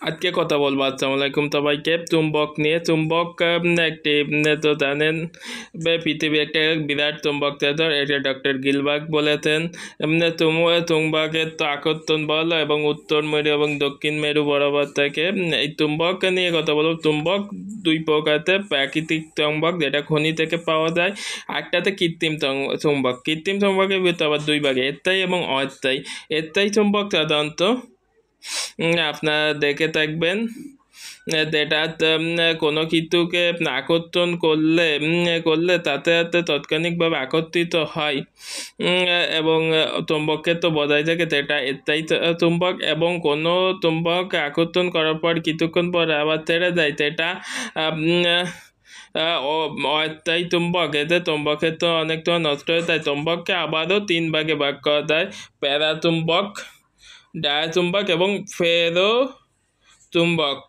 আজকে কথা বলবো আসসালামু আলাইকুম সবাইকে চুম্বক নিয়ে। চুম্বক একটি তো জানেন পৃথিবী একটা বিরাট চুম্বক তন্ত্র, এটা ডক্টর গিলবার্গ বলেছেন। চুম্বকের তো আকর্ষণ বল এবং উত্তর মেরু এবং দক্ষিণ মেরু বরাবর থাকে। এই চুম্বক নিয়ে কথা বলবো। চুম্বক দুই প্রকারের, প্রাকৃতিক চুম্বক যেটা খনি থেকে পাওয়া যায়, একটাতে কৃত্রিম চুম্বক। কৃত্রিম চুম্বকের ভিতরে আবার দুই ভাগে, স্থায়ী এবং অস্থায়ী। স্থায়ী চুম্বক সাধারণত আপনারা দেখে থাকবেন যেটা কোনো কিছুকে আকর্ষণ করলে তাতে তাৎক্ষণিকভাবে আকর্ষিত হয় এবং চুম্বককে তো বজায় থাকে, যেটা স্থায়ী চুম্বক। এবং কোনো চুম্বক আকর্ষণ করার পর কিছুক্ষণ পর আবার ছেড়ে যায়, সেটা অস্থায়ী চুম্বক। এতে চুম্বকের তো অনেকটা নষ্ট হয়ে যায়। চুম্বককে আবারও তিন ভাগে ভাগ করা যায়: প্যারাচুম্বক, ডায়াচুম্বক এবং ফেরো চুম্বক।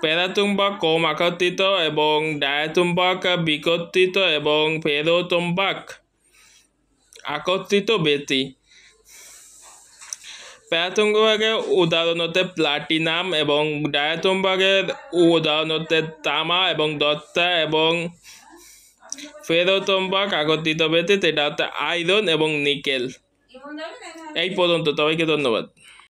প্যারাচুম্বক কম আকর্ষিত এবং ডায়াচুম্বক বিকর্ষিত এবং ফেরো চুম্বক আকর্ষিত বেশি। প্যারাচুম্বকের উদাহরণ হতে প্লাটিনাম এবং ডায়াচুম্বকের উদাহরণ হতে তামা এবং দস্তা। এবং ফেরো চুম্বক আকর্ষিত বেশি, সেটা হচ্ছে আয়রন এবং নিকেল। এই পর্যন্ত, সবাইকে ধন্যবাদ।